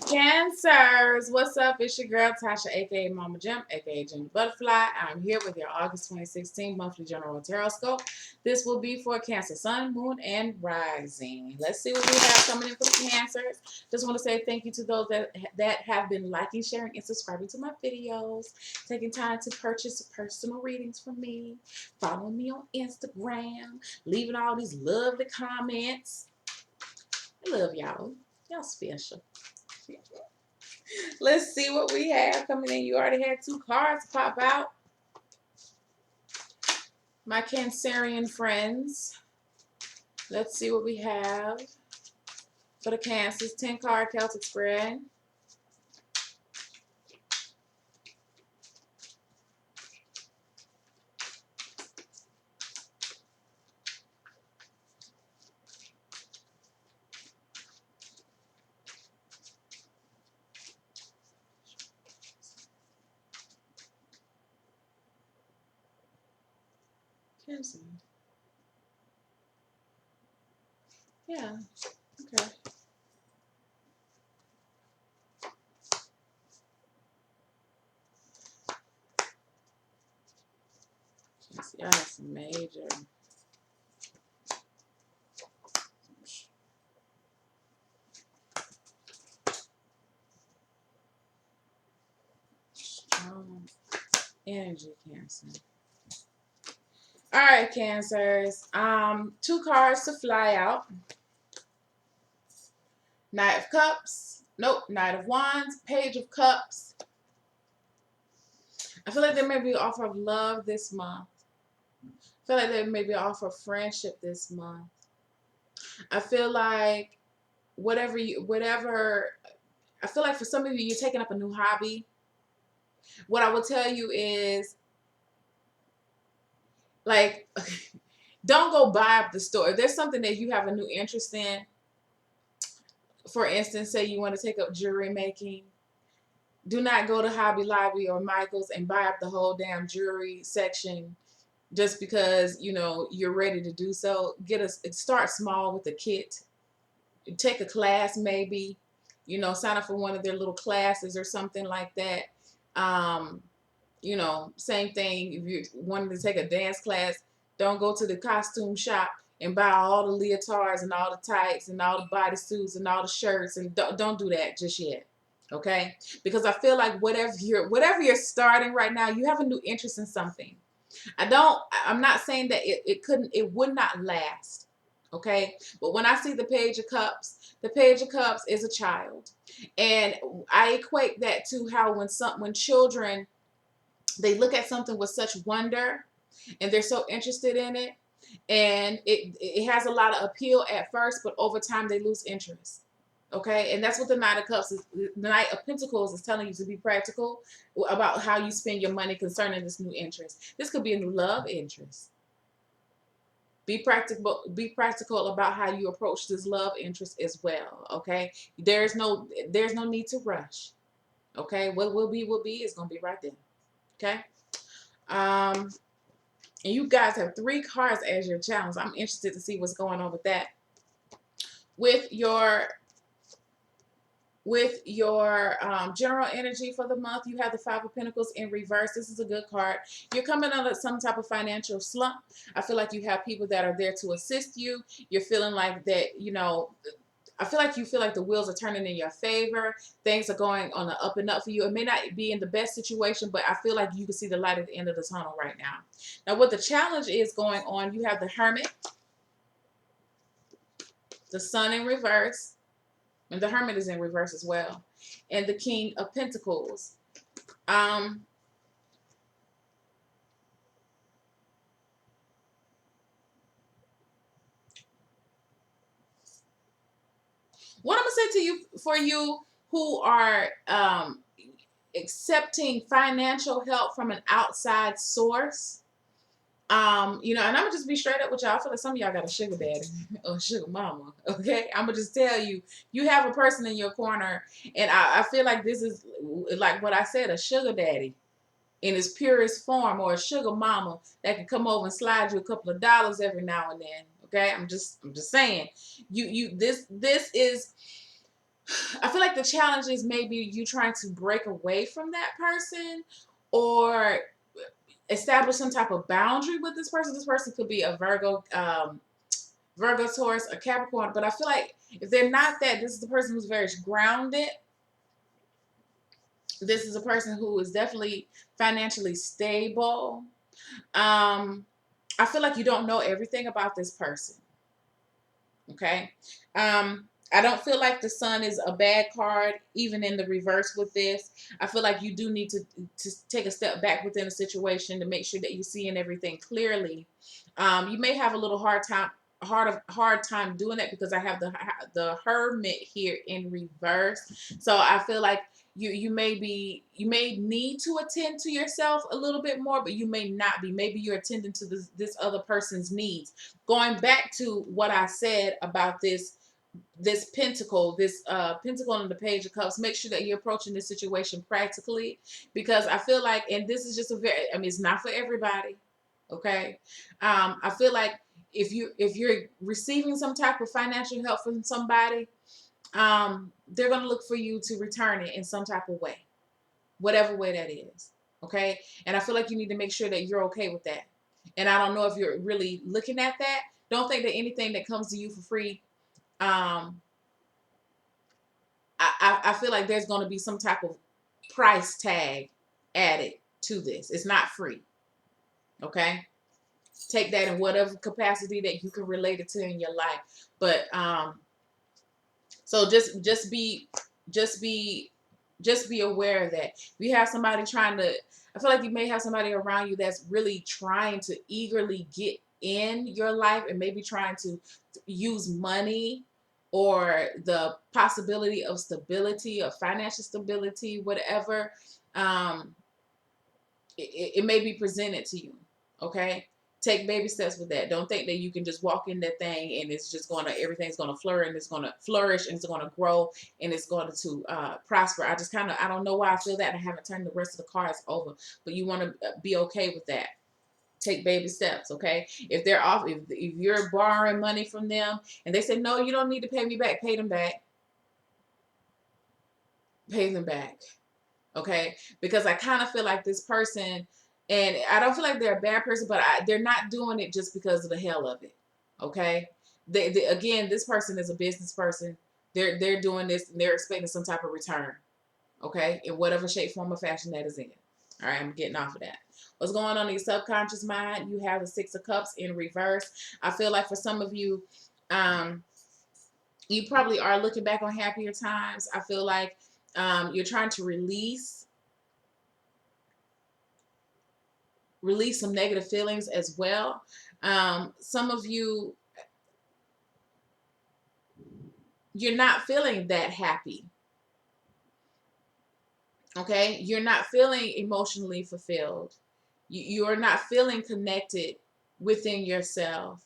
Cancers, what's up? It's your girl Tasha, aka Mama Gem, aka Gem Butterfly. I'm here with your August 2016 monthly general Tarotscope. This will be for Cancer, Sun, Moon, and Rising. Let's see what we have coming in for the Cancers. Just want to say thank you to those that have been liking, sharing, and subscribing to my videos, taking time to purchase personal readings from me, following me on Instagram, leaving all these lovely comments. I love y'all. Y'all special. Let's see what we have coming in. You already had two cards pop out. My Cancerian friends. Let's see what we have for the Cancers. 10-card Celtic spread. Cancer. Yeah. Okay. Cancer. Y'all have some major. Strong energy, Cancer. All right, Cancers. Two cards to fly out. Knight of Cups. Nope. Knight of Wands. Page of Cups. I feel like there may be an offer of love this month. I feel like there may be an offer of friendship this month. I feel like whatever, I feel like for some of you, you're taking up a new hobby. What I will tell you is, like, don't go buy up the store. If there's something that you have a new interest in, for instance, say you want to take up jewelry making, do not go to Hobby Lobby or Michael's and buy up the whole damn jewelry section just because, you know, you're ready to do so. Start small with a kit. Take a class maybe, you know, sign up for one of their little classes or something like that. You know, same thing if you wanted to take a dance class, don't go to the costume shop and buy all the leotards and all the tights and all the bodysuits and all the shirts, and don't do that just yet. Okay? Because I feel like whatever you're starting right now, you have a new interest in something. I'm not saying that it would not last. Okay? But when I see the Page of Cups is a child. And I equate that to how when children, they look at something with such wonder and they're so interested in it, and it has a lot of appeal at first, but over time they lose interest. Okay, and that's what the Knight of Cups is. The Knight of Pentacles is telling you to be practical about how you spend your money concerning this new interest. This could be a new love interest. Be practical. Be practical about how you approach this love interest as well. Okay, there's no need to rush. Okay, what will be is gonna be right there. Okay, and you guys have 3 cards as your challenge. I'm interested to see what's going on with that. With your general energy for the month, you have the 5 of Pentacles in reverse. This is a good card. You're coming out of some type of financial slump. I feel like you have people that are there to assist you. You're feeling like that, you know, I feel like you feel like the wheels are turning in your favor. Things are going on the up and up for you. It may not be in the best situation, but I feel like you can see the light at the end of the tunnel right now. Now, what the challenge is going on, you have the Hermit, the Sun in reverse, and the Hermit is in reverse as well, and the King of Pentacles. What I'm gonna say to you, for you who are accepting financial help from an outside source, you know, and I'm gonna just be straight up with y'all. I feel like some of y'all got a sugar daddy or sugar mama. Okay, I'm gonna just tell you, you have a person in your corner, and I feel like this is like what I said, a sugar daddy in its purest form, or a sugar mama that can come over and slide you a couple of dollars every now and then. Okay, I'm just saying, this is I feel like the challenge is maybe you trying to break away from that person or establish some type of boundary with this person. This person could be a Virgo, Taurus, a Capricorn, but I feel like if they're not that, this is the person who's very grounded. This is a person who is definitely financially stable. I feel like you don't know everything about this person. Okay. I don't feel like the sun is a bad card, even in the reverse with this. I feel like you do need to take a step back within a situation to make sure that you're seeing everything clearly. You may have a little hard time doing that because I have the Hermit here in reverse. So I feel like you may need to attend to yourself a little bit more, but you may not be. Maybe you're attending to this other person's needs. Going back to what I said about this pentacle, this pentacle and the Page of Cups, make sure that you're approaching this situation practically, because I feel like, and this is just it's not for everybody. Okay. I feel like if you're receiving some type of financial help from somebody, they're going to look for you to return it in some type of way, whatever way that is. Okay. And I feel like you need to make sure that you're okay with that. And I don't know if you're really looking at that. Don't think that anything that comes to you for free, um, I feel like there's going to be some type of price tag added to this. It's not free. Okay. Take that in whatever capacity that you can relate it to in your life. But so just be aware of that. If you have somebody I feel like you may have somebody around you that's really trying to eagerly get in your life and maybe trying to use money or the possibility of stability, of financial stability, whatever. Um, it may be presented to you. Okay. Take baby steps with that. Don't think that you can just walk in that thing and it's just everything's gonna flourish and it's gonna flourish and it's gonna grow and it's going to prosper. I don't know why I feel that. I haven't turned the rest of the cards over, but you want to be okay with that. Take baby steps. Okay. If you're borrowing money from them and they say, no, you don't need to pay me back, pay them back. Pay them back. Okay, because I kind of feel like this person, and I don't feel like they're a bad person, but they're not doing it just because of the hell of it. Okay, again, this person is a business person. They're doing this and they're expecting some type of return. Okay, in whatever shape, form, or fashion that is in. All right, I'm getting off of that. What's going on in your subconscious mind? You have the Six of Cups in reverse. I feel like for some of you, you probably are looking back on happier times. I feel like you're trying to release some negative feelings as well. Some of you, you're not feeling that happy. Okay, you're not feeling emotionally fulfilled. You're not feeling connected within yourself.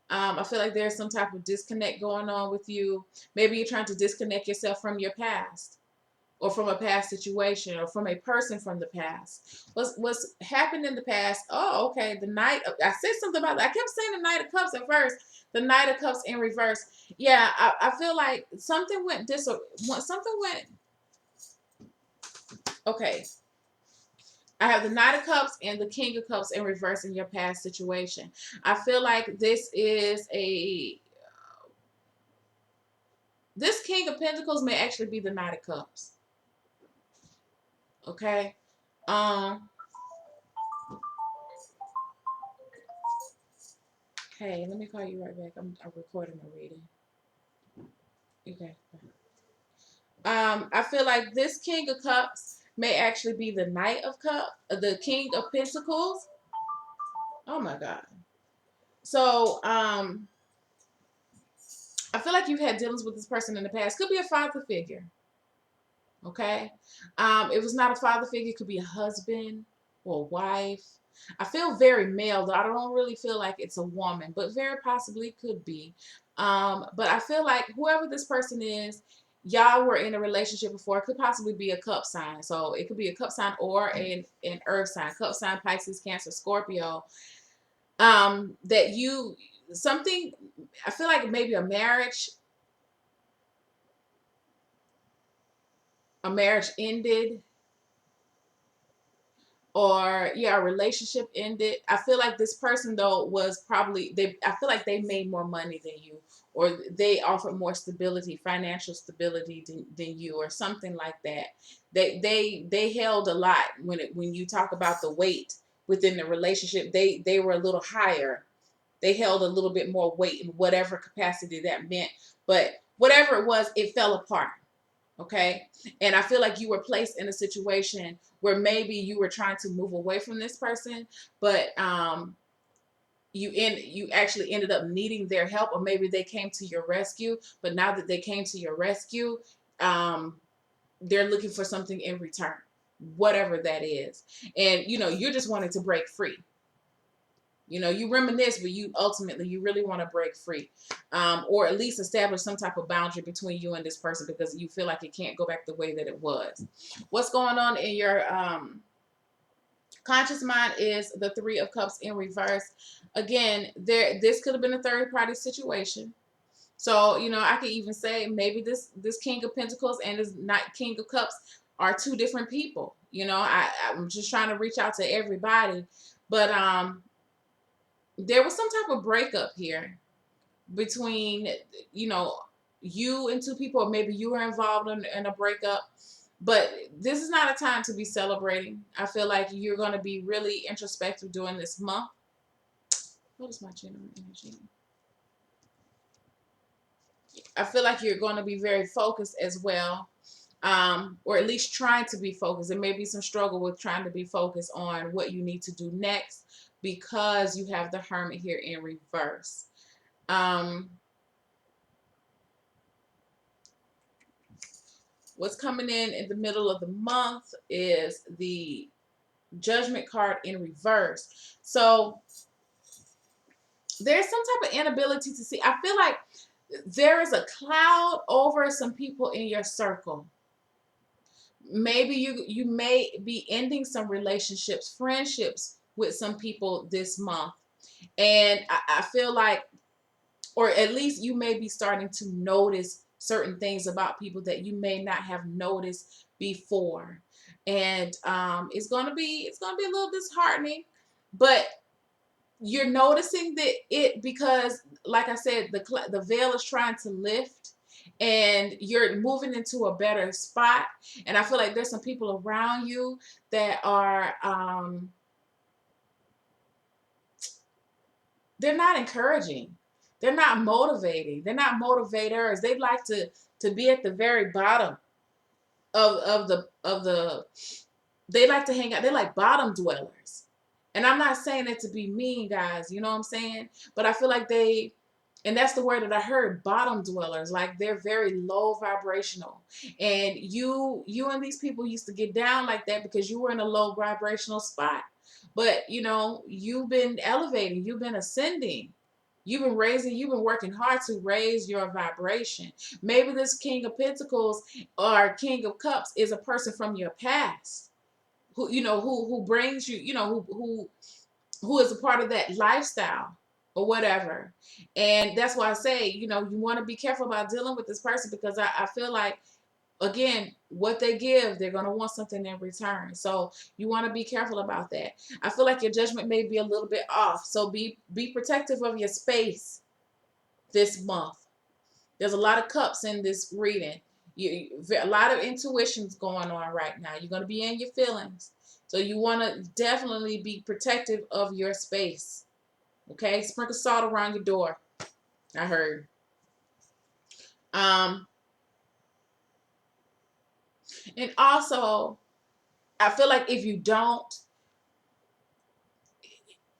I feel like there's some type of disconnect going on with you. Maybe you're trying to disconnect yourself from your past, or from a past situation, or from a person from the past. What's happened in the past? Oh, okay. I said something about that. I kept saying the Knight of Cups at first. The Knight of Cups in reverse. Yeah, I feel like something went okay. I have the Knight of Cups and the King of Cups in reverse in your past situation. I feel like this King of Pentacles may actually be the Knight of Cups. Okay. Hey, let me call you right back. I'm recording my reading. Okay. I feel like this King of Cups may actually be the Knight of Cups, the King of Pentacles. Oh my God. So, I feel like you've had dealings with this person in the past. Could be a father figure. Okay. If it's not a father figure, it could be a husband or a wife. I feel very male, though. I don't really feel like it's a woman, but very possibly could be. But I feel like whoever this person is, y'all were in a relationship before. It could possibly be a cup sign. So it could be a cup sign or an earth sign. Cup sign, Pisces, Cancer, Scorpio. That you, something, I feel like maybe a marriage a marriage ended, or yeah, a relationship ended. I feel like this person though was probably they. I feel like they made more money than you, or they offered more stability, financial stability than you, or something like that. They held a lot when you talk about the weight within the relationship. They were a little higher. They held a little bit more weight in whatever capacity that meant. But whatever it was, it fell apart. Okay. And I feel like you were placed in a situation where maybe you were trying to move away from this person, but you actually ended up needing their help, or maybe they came to your rescue. But now that they came to your rescue, um, they're looking for something in return, whatever that is. And you're just wanting to break free. You reminisce, but you really want to break free, or at least establish some type of boundary between you and this person, because you feel like it can't go back the way that it was. What's going on in your conscious mind is the Three of Cups in reverse. Again, this could have been a third party situation. So I could even say maybe this King of Pentacles and this not King of Cups are two different people. I'm just trying to reach out to everybody, but there was some type of breakup here between you and two people, or maybe you were involved in a breakup. But this is not a time to be celebrating. I feel like you're going to be really introspective during this month. What is my general energy? I feel like you're going to be very focused as well, or at least trying to be focused. There may be some struggle with trying to be focused on what you need to do next, because you have the Hermit here in reverse. What's coming in the middle of the month is the Judgment card in reverse. So there's some type of inability to see. I feel like there is a cloud over some people in your circle. Maybe you may be ending some relationships, friendships with some people this month. And I feel like, or at least you may be starting to notice certain things about people that you may not have noticed before. And it's gonna be a little disheartening, but you're noticing because, like I said, the veil is trying to lift, and you're moving into a better spot. And I feel like there's some people around you that are they're not encouraging. They're not motivating. They're not motivators. They like to be at the very bottom of the they like to hang out. They're like bottom dwellers. And I'm not saying it to be mean, guys. You know what I'm saying? But I feel like and that's the word that I heard, bottom dwellers. Like they're very low vibrational. And you and these people used to get down like that because you were in a low vibrational spot. But you've been elevating, you've been ascending. You've been working hard to raise your vibration. Maybe this King of Pentacles or King of Cups is a person from your past who brings you, who is a part of that lifestyle or whatever. And that's why I say, you want to be careful about dealing with this person, because I feel like, again, what they give, they're going to want something in return. So you want to be careful about that. I feel like your judgment may be a little bit off. So be protective of your space this month. There's a lot of cups in this reading. A lot of intuitions going on right now. You're going to be in your feelings. So you want to definitely be protective of your space. Okay? Sprinkle salt around your door. I heard. And also, I feel like if you don't,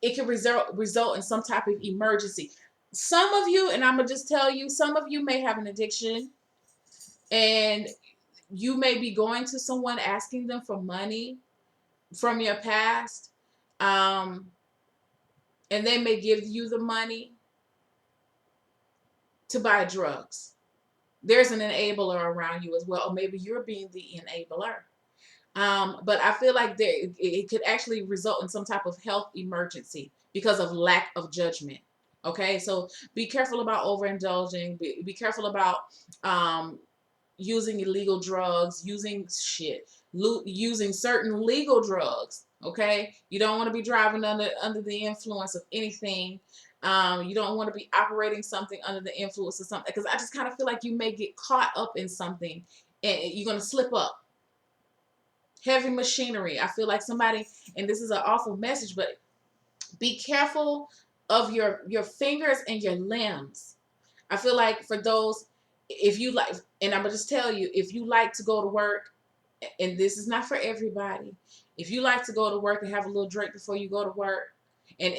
it can result in some type of emergency. Some of you, and I'm going to just tell you, some of you may have an addiction, and you may be going to someone asking them for money from your past, and they may give you the money to buy drugs. There's an enabler around you as well, or maybe you're being the enabler. But I feel like it could actually result in some type of health emergency because of lack of judgment. Okay, so be careful about overindulging. Be careful about using illegal drugs, using using certain legal drugs. Okay, you don't want to be driving under the influence of anything. You don't want to be operating something under the influence of something, because I just kind of feel like you may get caught up in something and you're going to slip up. Heavy machinery. I feel like somebody, and this is an awful message, but be careful of your fingers and your limbs. I feel like for those, if you like, and I'm gonna just tell you, if you like to go to work, and this is not for everybody, if you like to go to work and have a little drink before you go to work, and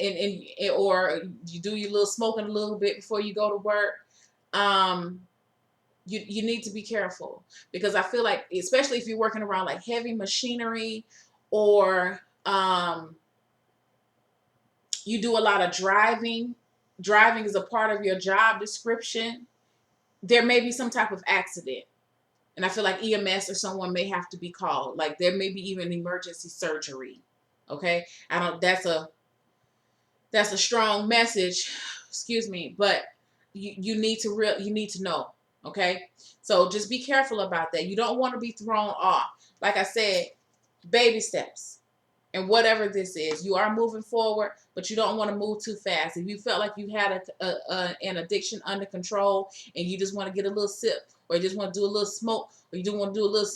or you do your little smoking a little bit before you go to work, you need to be careful, because I feel like, especially if you're working around like heavy machinery, or you do a lot of driving. Driving is a part of your job description. There may be some type of accident. And I feel like EMS or someone may have to be called. Like there may be even emergency surgery. Okay? I don't that's a strong message. Excuse me, but you need to know. Okay? So just be careful about that. You don't want to be thrown off. Like I said, baby steps. And whatever this is, you are moving forward, but you don't want to move too fast. If you felt like you had an addiction under control and you just want to get a little sip, or you just want to do a little smoke, or you just want to do a little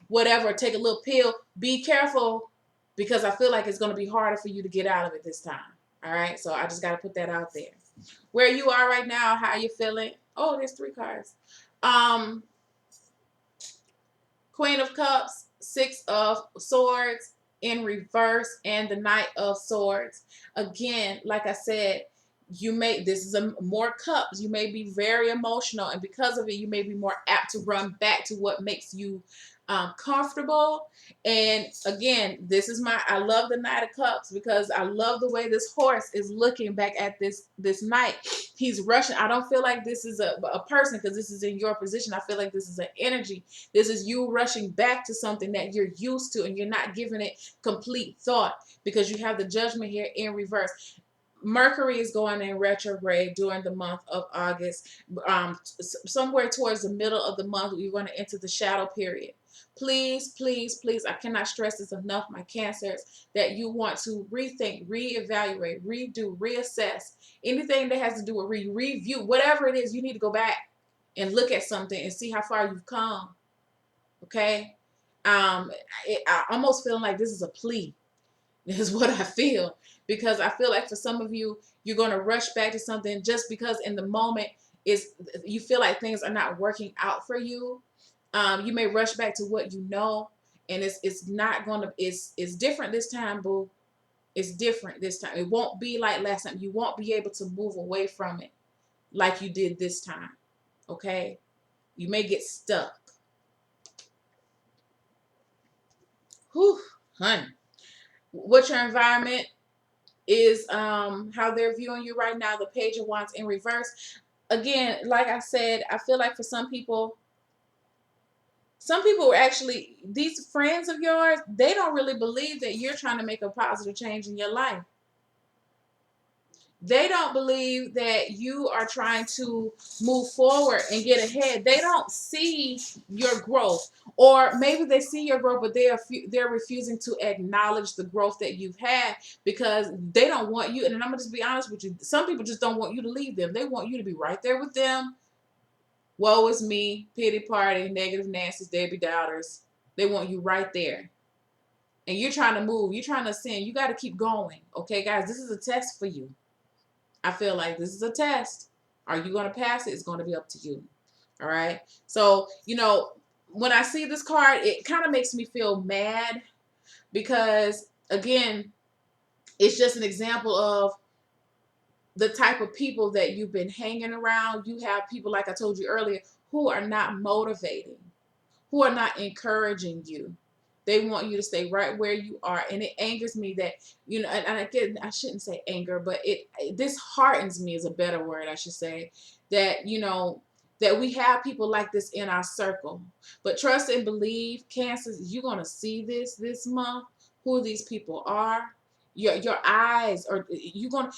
whatever, take a little pill, be careful, because I feel like it's going to be harder for you to get out of it this time. All right? So I just got to put that out there. Where you are right now, how you feeling? Oh, there's 3 cards. Queen of Cups, 6 of Swords in reverse, and the Knight of Swords. Again, like I said, this is more cups. You may be very emotional, and because of it, you may be more apt to run back to what makes you comfortable. And again, I love the Knight of Cups, because I love the way this horse is looking back at this knight. He's rushing. I don't feel like this is a person, because this is in your position. I feel like this is an energy. This is you rushing back to something that you're used to, and you're not giving it complete thought, because you have the Judgment here in reverse. Mercury is going in retrograde during the month of August. Somewhere towards the middle of the month, you're going to enter the shadow period. Please, please, please, I cannot stress this enough, my Cancers, that you want to rethink, reevaluate, redo, reassess. Anything that has to do with review, whatever it is, you need to go back and look at something and see how far you've come. Okay? I almost feeling like this is a plea. This is what I feel. Because I feel like for some of you, you're going to rush back to something just because in the moment you feel like things are not working out for you. You may rush back to what you know, and it's not going to, it's different this time, boo. It's different this time. It won't be like last time. You won't be able to move away from it like you did this time. Okay? You may get stuck. Whew, honey. What your environment is, how they're viewing you right now. The Page of Wands in reverse. Again, like I said, I feel like for some people are actually, these friends of yours, they don't really believe that you're trying to make a positive change in your life. They don't believe that you are trying to move forward and get ahead. They don't see your growth. Or maybe they see your growth, but they're refusing to acknowledge the growth that you've had, because they don't want you. And I'm going to just be honest with you. Some people just don't want you to leave them. They want you to be right there with them. Woe is me, pity party, negative Nancy's, Debbie Doubters. They want you right there. And you're trying to move. You're trying to ascend. You got to keep going. Okay, guys, this is a test for you. I feel like this is a test. Are you going to pass it? It's going to be up to you. All right. So, when I see this card, it kind of makes me feel mad, because, again, it's just an example of the type of people that you've been hanging around. You have people, like I told you earlier, who are not motivating, who are not encouraging you. They want you to stay right where you are. And it angers me that, and again, I shouldn't say anger, but this heartens me is a better word, I should say, that, that we have people like this in our circle. But trust and believe, Cancers, you're going to see this month, who these people are. Your eyes are, you're gonna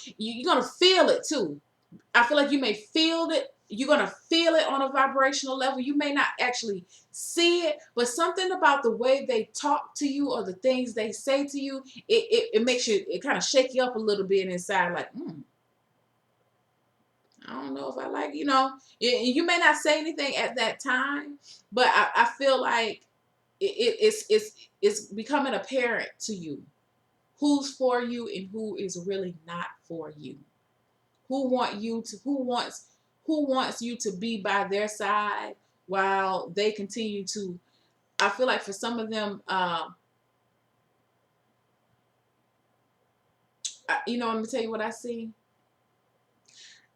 feel it too. I feel like you may feel it you're going to feel it on a vibrational level. You may not actually see it, but something about the way they talk to you or the things they say to you, it makes you, it kind of shake you up a little bit inside, like, I don't know if I like, you may not say anything at that time, but I feel like it's becoming apparent to you who's for you and who is really not for you. Who wants you to be by their side while they continue to. I feel like for some of them, let me tell you what I see.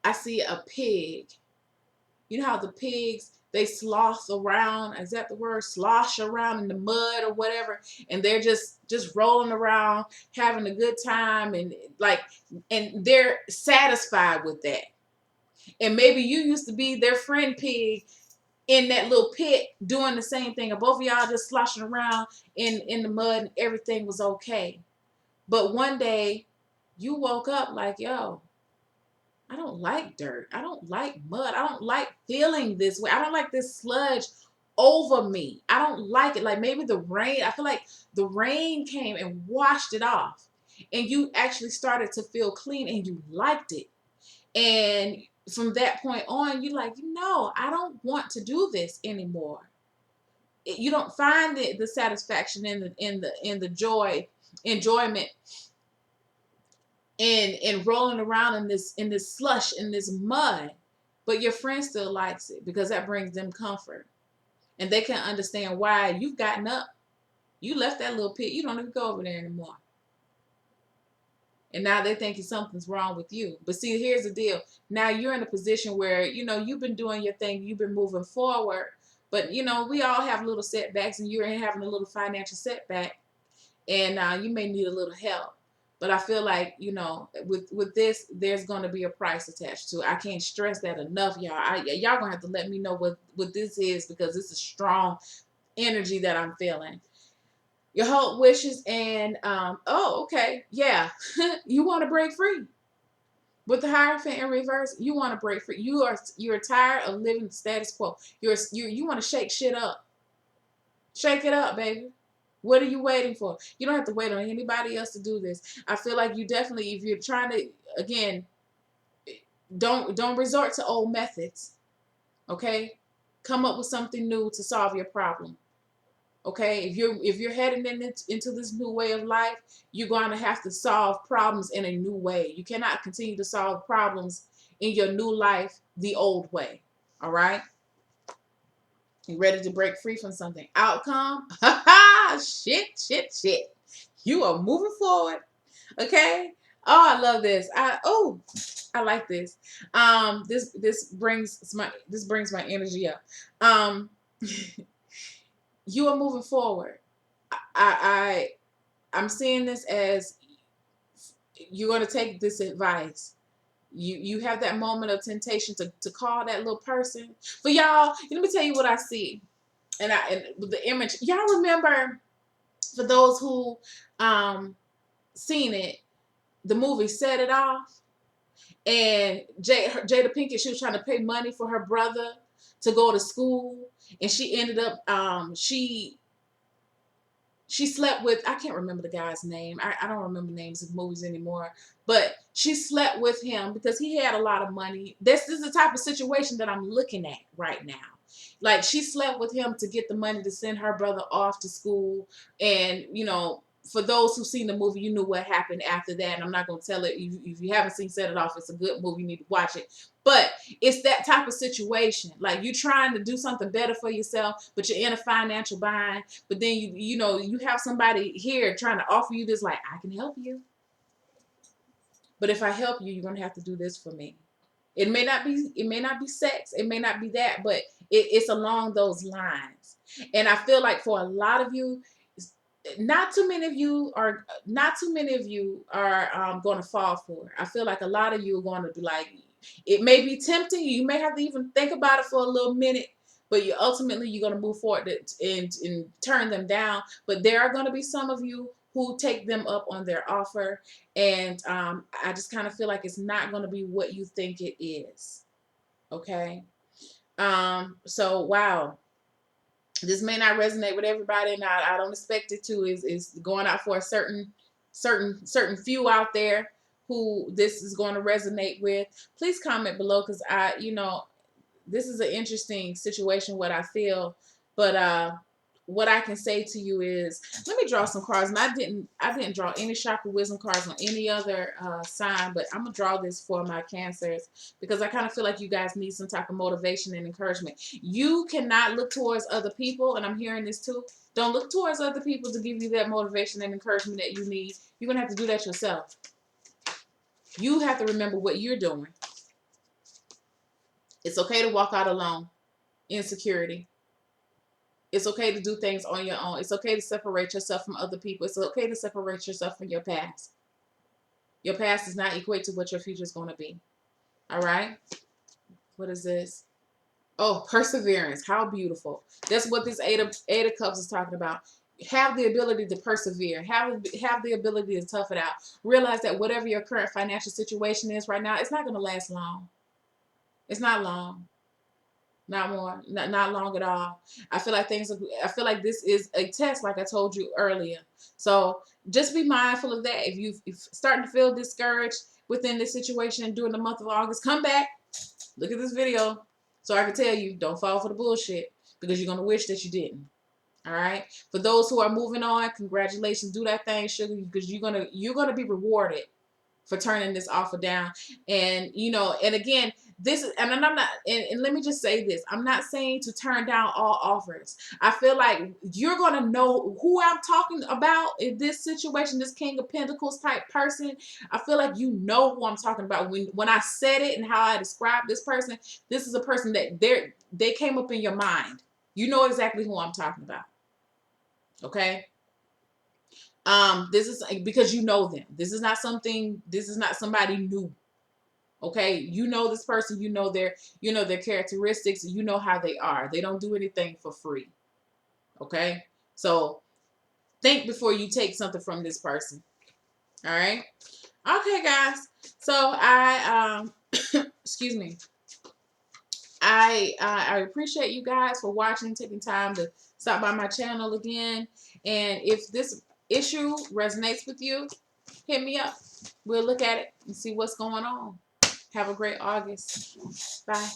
I see a pig. You know how the pigs, they sloth around, is that the word? Slosh around in the mud or whatever, and they're just rolling around, having a good time, and they're satisfied with that. And maybe you used to be their friend pig in that little pit doing the same thing, and both of y'all just sloshing around in the mud and everything was okay. But one day you woke up like, yo, I don't like dirt. I don't like mud. I don't like feeling this way. I don't like this sludge over me. I don't like it. Like maybe the rain, I feel like the rain came and washed it off. And you actually started to feel clean and you liked it. And from that point on, you're like, no, I don't want to do this anymore. You don't find the satisfaction in the joy, enjoyment and rolling around in this slush, in this mud, but your friend still likes it because that brings them comfort, and they can understand why you've gotten up, you left that little pit, you don't even go over there anymore, and now they're thinking something's wrong with you. But see, here's the deal: now you're in a position where you've been doing your thing, you've been moving forward, but we all have little setbacks, and you're having a little financial setback, and you may need a little help. But I feel like, with this, there's going to be a price attached to it. I can't stress that enough, y'all. Y'all going to have to let me know what this is, because this is strong energy that I'm feeling. Your hope, wishes, and, okay. Yeah. You want to break free. With the Hierophant in reverse, you want to break free. You're tired of living the status quo. You want to shake shit up. Shake it up, baby. What are you waiting for? You don't have to wait on anybody else to do this. I feel like you definitely, if you're trying to, again, don't resort to old methods. Okay? Come up with something new to solve your problem. Okay? If you're heading into this new way of life, you're going to have to solve problems in a new way. You cannot continue to solve problems in your new life the old way. All right? You ready to break free from something? Outcome? Ha ha! Shit. You are moving forward. Okay? Oh, I love this. I like this. This brings my energy up. You are moving forward. I'm seeing this as you're going to take this advice. You have that moment of temptation to call that little person. For y'all, let me tell you what I see. And with the image, y'all remember, for those who seen it, the movie Set It Off, and Jada Pinkett, she was trying to pay money for her brother to go to school, and she ended up she slept with, I can't remember the guy's name. I don't remember names of movies anymore. But she slept with him because he had a lot of money. This is the type of situation that I'm looking at right now. Like, she slept with him to get the money to send her brother off to school. And, for those who've seen the movie, you knew what happened after that. And I'm not going to tell it. If you haven't seen Set It Off, it's a good movie. You need to watch it. But it's that type of situation. Like, you're trying to do something better for yourself, but you're in a financial bind. But then, you have somebody here trying to offer you this, like, I can help you. But if I help you, you're going to have to do this for me. It may not be sex. It may not be that, but it's along those lines. And I feel like for a lot of you, not too many of you are going to fall for it. I feel like a lot of you are going to be like, it may be tempting. You may have to even think about it for a little minute, but ultimately you're going to move forward and turn them down. But there are going to be some of you who take them up on their offer, and I just kind of feel like it's not going to be what you think it is. Okay. So wow, this may not resonate with everybody, and I don't expect it to. Is going out for a certain few out there who this is going to resonate with. Please comment below, because this is an interesting situation, what I feel. But what I can say to you is, let me draw some cards. And I didn't draw any chakra wisdom cards on any other sign, but I'm gonna draw this for my Cancers, because I kind of feel like you guys need some type of motivation and encouragement. You cannot look towards other people, and I'm hearing this too. Don't look towards other people to give you that motivation and encouragement that you need. You're gonna have to do that yourself. You have to remember what you're doing. It's okay to walk out alone, insecurity. It's okay to do things on your own. It's okay to separate yourself from other people. It's okay to separate yourself from your past. Your past does not equate to what your future is going to be. All right? What is this? Oh, perseverance. How beautiful. That's what this Eight of Cups is talking about. Have the ability to persevere. Have the ability to tough it out. Realize that whatever your current financial situation is right now, it's not going to last long. It's not long. Not more, not long at all. I feel like this is a test, like I told you earlier. So just be mindful of that. If you're starting to feel discouraged within this situation during the month of August, come back, look at this video, so I can tell you, don't fall for the bullshit, because you're gonna wish that you didn't. All right. For those who are moving on, congratulations. Do that thing, sugar, because you're gonna be rewarded for turning this offer down. And and again, this is, and I'm not, and let me just say this, I'm not saying to turn down all offers. I feel like you're gonna know who I'm talking about in this situation, this King of Pentacles type person. I feel like you know who I'm talking about when I said it and how I described this person. This is a person that they came up in your mind. You know exactly who I'm talking about. Okay. This is because you know them. This is not somebody new. Okay, you know this person, you know their characteristics, you know how they are. They don't do anything for free. Okay? So think before you take something from this person. All right? Okay, guys. So I excuse me. I appreciate you guys for watching, taking time to stop by my channel again. And if this issue resonates with you, hit me up. We'll look at it and see what's going on. Have a great August. Bye.